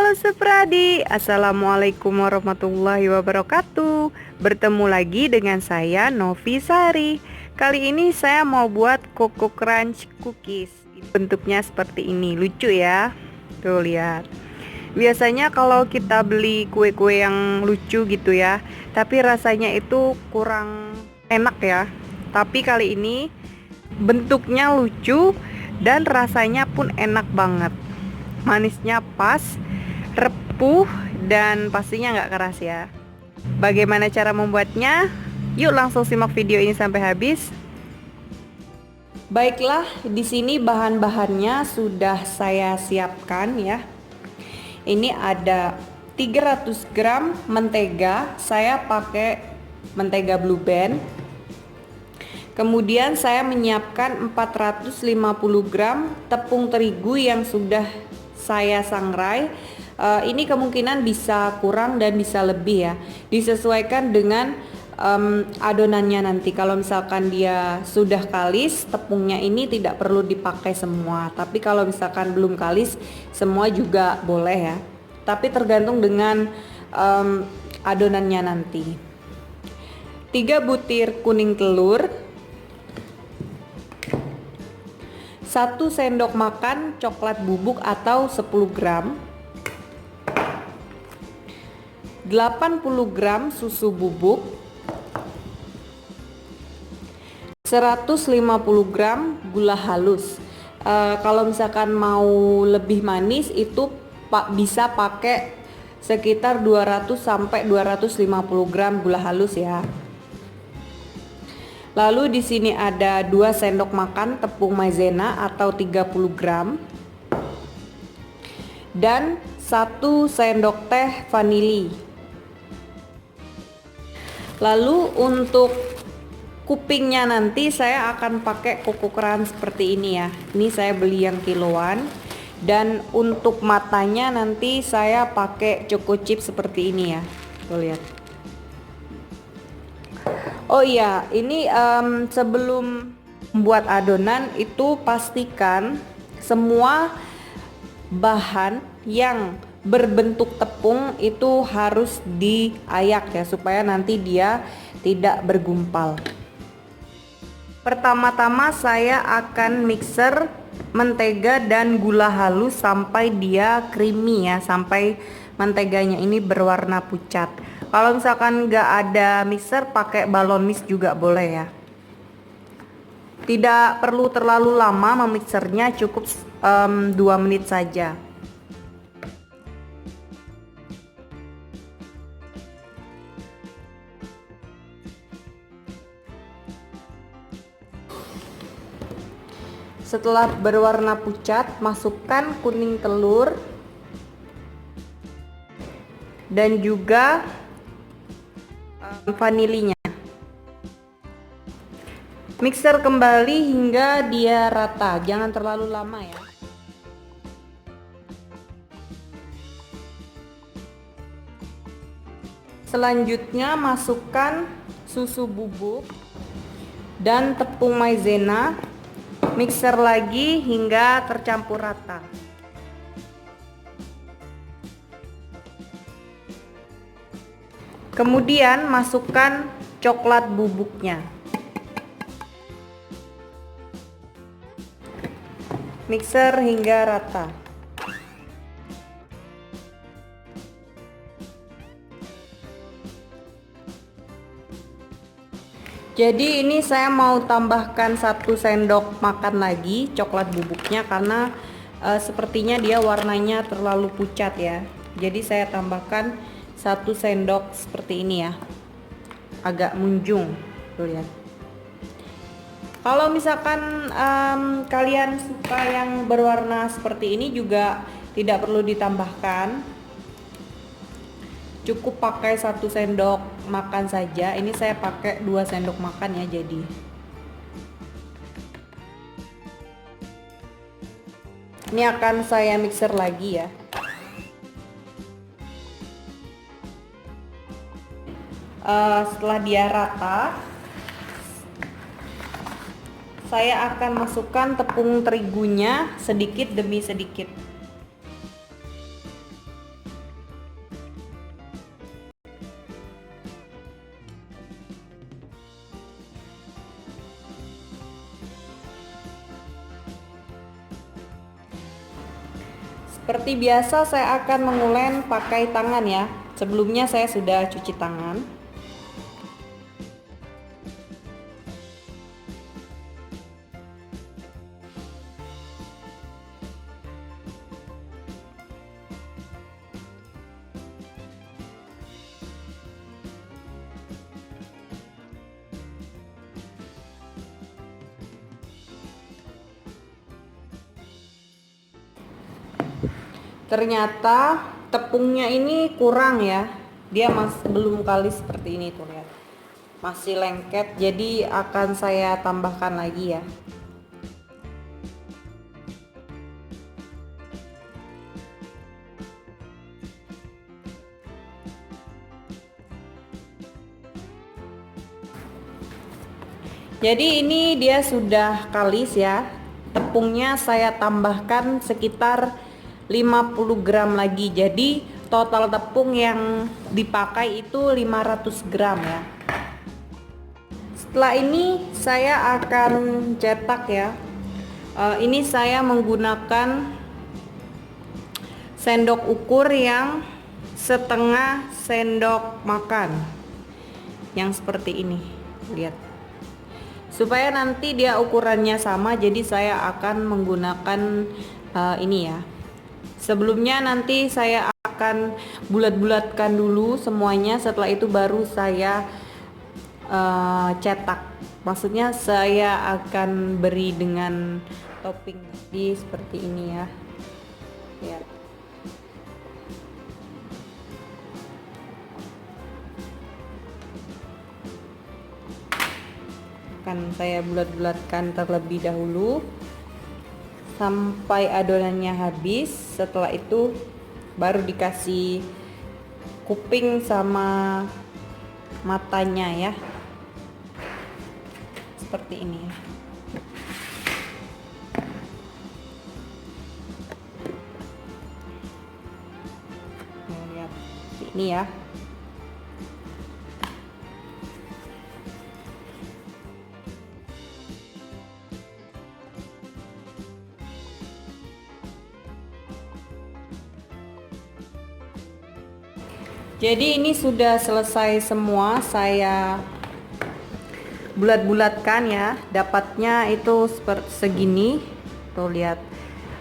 Halo Supradi, Assalamualaikum warahmatullahi wabarakatuh. Bertemu lagi dengan saya Novi Sari. Kali ini saya mau buat Coco Crunch cookies. Bentuknya seperti ini, lucu ya. Tuh lihat. Biasanya kalau kita beli kue-kue yang lucu gitu ya, tapi rasanya itu kurang enak ya. Tapi kali ini bentuknya lucu dan rasanya pun enak banget. Manisnya pas, repuh, dan pastinya nggak keras ya. Bagaimana cara membuatnya? Yuk langsung simak video ini sampai habis. Baiklah, di sini bahan-bahannya sudah saya siapkan ya. Ini ada 300 gram mentega, saya pakai mentega Blue Band. Kemudian saya menyiapkan 450 gram tepung terigu yang sudah saya sangrai. Ini kemungkinan bisa kurang dan bisa lebih ya, disesuaikan dengan adonannya nanti. Kalau misalkan dia sudah kalis, tepungnya ini tidak perlu dipakai semua, tapi kalau misalkan belum kalis, semua juga boleh ya, tapi tergantung dengan adonannya nanti. 3 butir kuning telur, 1 sendok makan coklat bubuk atau 10 gram, 80 gram susu bubuk, 150 gram gula halus. Kalau misalkan mau lebih manis itu bisa pakai sekitar 200 sampai 250 gram gula halus ya. Lalu di sini ada 2 sendok makan tepung maizena atau 30 gram dan 1 sendok teh vanili. Lalu untuk kupingnya nanti saya akan pakai Coco Crunch seperti ini ya. Ini saya beli yang kiloan. Dan untuk matanya nanti saya pakai Choco Chip seperti ini ya. Tuh lihat. Oh iya, ini sebelum membuat adonan itu pastikan semua bahan yang berbentuk tepung itu harus diayak ya, supaya nanti dia tidak bergumpal. Pertama-tama saya akan mixer mentega dan gula halus sampai dia creamy ya, sampai menteganya ini berwarna pucat. Kalau misalkan nggak ada mixer, pakai balon mix juga boleh ya. Tidak perlu terlalu lama memixernya, cukup 2 menit saja. Setelah berwarna pucat, masukkan kuning telur dan juga vanilinya. Mixer kembali hingga dia rata, jangan terlalu lama ya. Selanjutnya masukkan susu bubuk dan tepung maizena. Mixer lagi hingga tercampur rata. Kemudian masukkan coklat bubuknya. Mixer hingga rata. Jadi ini saya mau tambahkan 1 sendok makan lagi coklat bubuknya, karena sepertinya dia warnanya terlalu pucat ya. Jadi saya tambahkan 1 sendok seperti ini ya, agak munjung. Tuh lihat. Kalau misalkan kalian suka yang berwarna seperti ini juga tidak perlu ditambahkan, cukup pakai 1 sendok makan saja. Ini saya pakai 2 sendok makan ya. Jadi ini akan saya mixer lagi ya. Setelah dia rata, saya akan masukkan tepung terigunya sedikit demi sedikit. Seperti biasa saya akan mengulen pakai tangan ya. Sebelumnya saya sudah cuci tangan. Ternyata tepungnya ini kurang ya, dia masih belum kali seperti ini tuh, lihat masih lengket, jadi akan saya tambahkan lagi ya. Jadi ini dia sudah kalis ya, tepungnya saya tambahkan sekitar 50 gram lagi, jadi total tepung yang dipakai itu 500 gram ya. Setelah ini saya akan cetak ya. Ini saya menggunakan sendok ukur yang setengah sendok makan, yang seperti ini, lihat. Supaya nanti dia ukurannya sama, jadi saya akan menggunakan ini ya. Sebelumnya nanti saya akan bulat-bulatkan dulu semuanya, setelah itu baru saya cetak. Maksudnya saya akan beri dengan topping tadi seperti ini ya. Lihat. Akan saya bulat-bulatkan terlebih dahulu sampai adonannya habis. Setelah itu baru dikasih kuping sama matanya ya, seperti ini ya. Lihat ini ya. Jadi ini sudah selesai semua, saya bulat-bulatkan ya, dapatnya itu seperti segini tuh, lihat.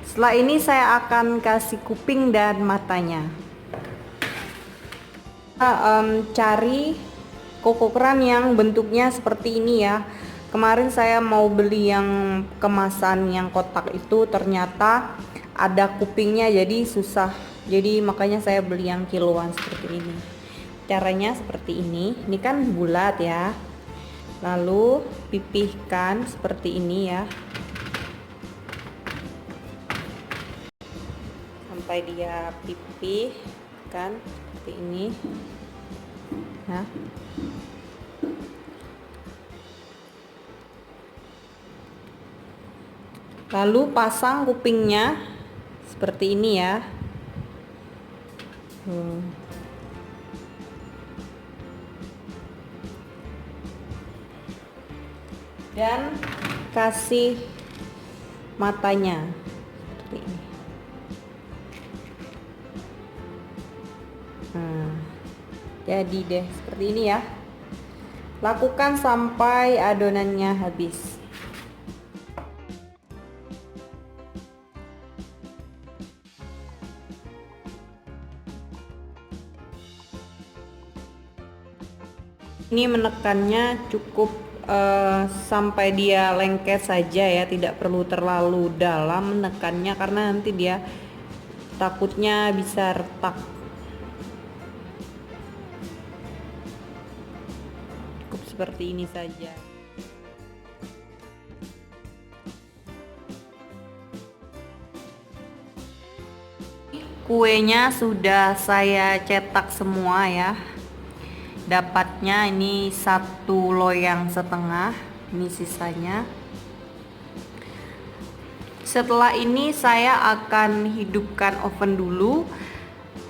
Setelah ini saya akan kasih kuping dan matanya. Cari kokoran yang bentuknya seperti ini ya. Kemarin saya mau beli yang kemasan yang kotak itu, ternyata ada kupingnya jadi susah, jadi makanya saya beli yang kiloan seperti ini. Caranya seperti ini kan bulat ya, lalu pipihkan seperti ini ya, sampai dia pipih kan seperti ini ya. Lalu pasang kupingnya seperti ini ya. Dan kasih matanya seperti ini. Jadi deh seperti ini ya. Lakukan sampai adonannya habis. Ini menekannya cukup sampai dia lengket saja ya, tidak perlu terlalu dalam menekannya karena nanti dia takutnya bisa retak. Cukup seperti ini saja. Kuenya sudah saya cetak semua ya. Dapatnya ini 1 loyang setengah, ini sisanya. Setelah ini saya akan hidupkan oven dulu.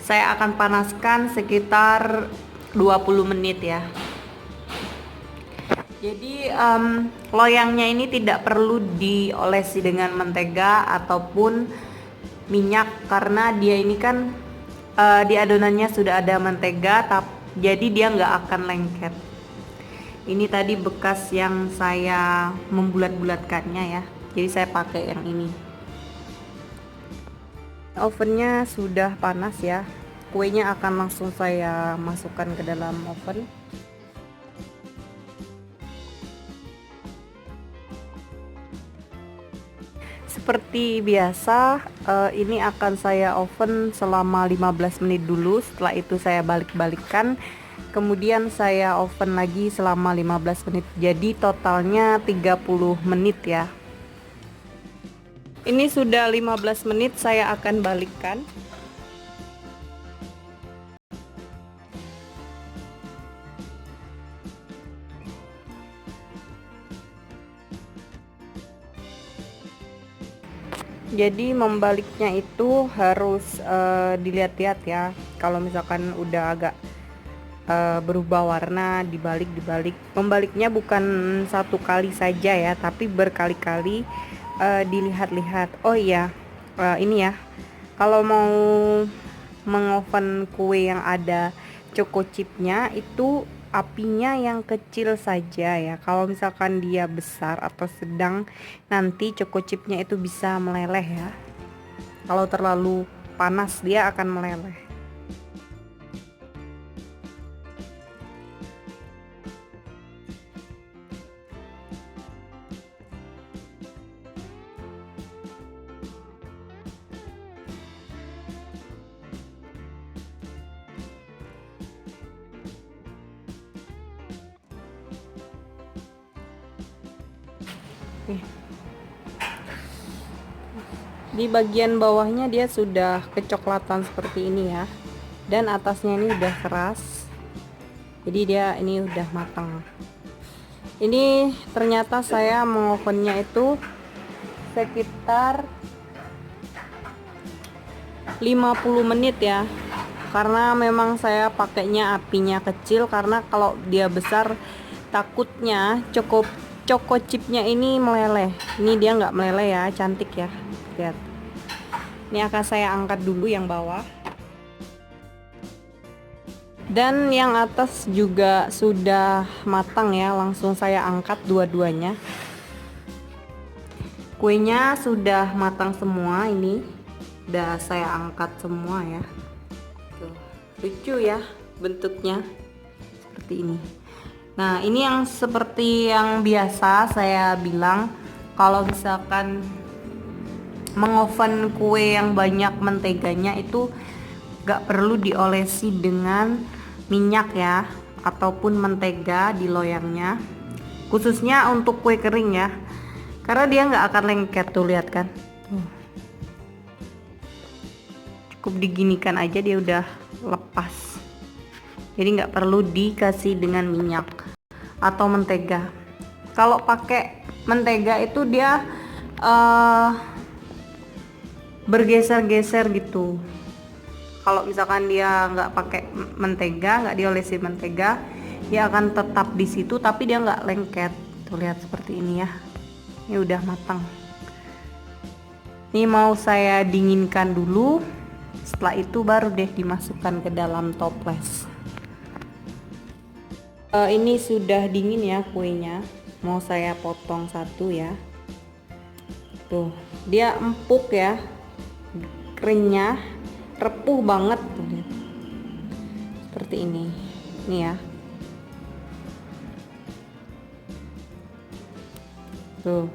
Saya akan panaskan sekitar 20 menit ya. Jadi loyangnya ini tidak perlu diolesi dengan mentega ataupun minyak karena dia ini kan di adonannya sudah ada mentega, jadi dia nggak akan lengket. Ini tadi bekas yang saya membulat-bulatkannya ya, jadi saya pakai yang ini. Ovennya sudah panas ya, kuenya akan langsung saya masukkan ke dalam oven. Seperti biasa, ini akan saya oven selama 15 menit dulu. Setelah itu saya balik-balikkan, kemudian saya oven lagi selama 15 menit. Jadi totalnya 30 menit ya. Ini sudah 15 menit, saya akan balikkan. Jadi membaliknya itu harus dilihat-lihat ya. Kalau misalkan udah agak berubah warna, dibalik. Membaliknya bukan satu kali saja ya, tapi berkali-kali dilihat-lihat. Oh iya, ini ya, kalau mau mengoven kue yang ada choco chipnya itu apinya yang kecil saja ya. Kalau misalkan dia besar atau sedang, nanti choco chipnya itu bisa meleleh ya. Kalau terlalu panas dia akan meleleh. Di bagian bawahnya dia sudah kecoklatan seperti ini ya, dan atasnya ini udah keras, jadi dia ini udah matang. Ini ternyata saya mengovennya itu sekitar 50 menit ya, karena memang saya pakainya apinya kecil, karena kalau dia besar takutnya choco chipnya ini meleleh. Ini dia nggak meleleh ya, cantik ya, lihat. Ini akan saya angkat dulu yang bawah, dan yang atas juga sudah matang ya, langsung saya angkat dua-duanya. Kuenya sudah matang semua, ini udah saya angkat semua ya. Tuh, lucu ya bentuknya seperti ini. Nah, ini yang seperti yang biasa saya bilang, kalau misalkan mengoven kue yang banyak menteganya itu gak perlu diolesi dengan minyak ya, ataupun mentega di loyangnya, khususnya untuk kue kering ya, karena dia nggak akan lengket. Tuh lihat kan, cukup diginikan aja dia udah lepas, jadi nggak perlu dikasih dengan minyak atau mentega. Kalau pakai mentega itu dia bergeser-geser gitu. Kalau misalkan dia nggak pakai mentega, nggak diolesi mentega, dia akan tetap di situ tapi dia nggak lengket. Tuh lihat seperti ini ya, ini udah matang. Ini mau saya dinginkan dulu, setelah itu baru deh dimasukkan ke dalam toples. Ini sudah dingin ya kuenya, mau saya potong satu ya. Tuh dia empuk ya, keringnya repuh banget tuh, lihat. Seperti ini nih ya. Tuh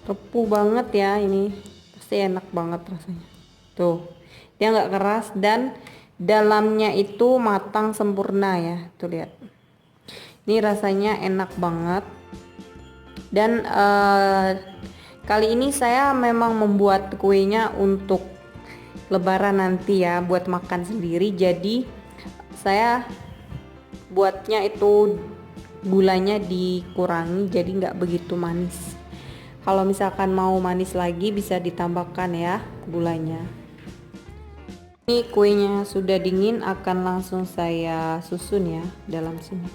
repuh banget ya, ini pasti enak banget rasanya. Tuh dia nggak keras dan dalamnya itu matang sempurna ya. Tuh lihat, ini rasanya enak banget. Dan kali ini saya memang membuat kuenya untuk lebaran nanti ya, buat makan sendiri. Jadi saya buatnya itu gulanya dikurangi, jadi nggak begitu manis. Kalau misalkan mau manis lagi bisa ditambahkan ya gulanya. Ini kuenya sudah dingin, akan langsung saya susun ya dalam sini.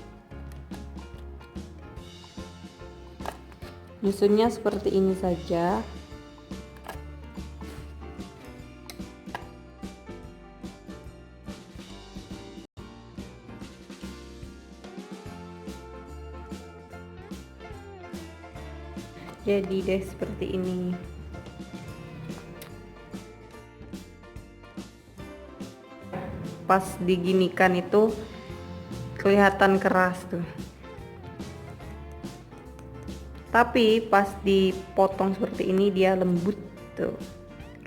Nyusunnya seperti ini saja. Jadi deh seperti ini. Pas diginikan itu kelihatan keras tuh, tapi pas dipotong seperti ini dia lembut tuh,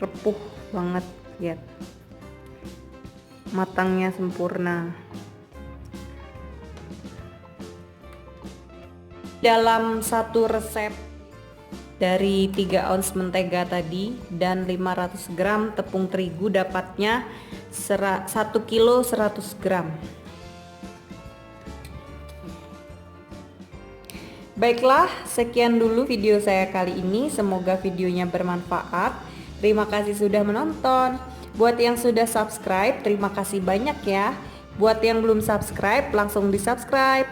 repuh banget. Lihat, matangnya sempurna. Dalam satu resep dari 3 ounce mentega tadi dan 500 gram tepung terigu dapatnya 1 kilo 100 gram. Baiklah, sekian dulu video saya kali ini. Semoga videonya bermanfaat. Terima kasih sudah menonton. Buat yang sudah subscribe, terima kasih banyak ya. Buat yang belum subscribe, langsung di subscribe.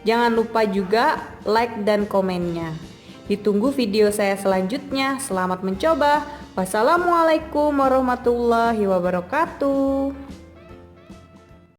Jangan lupa juga like dan komennya. Ditunggu video saya selanjutnya. Selamat mencoba. Wassalamualaikum warahmatullahi wabarakatuh.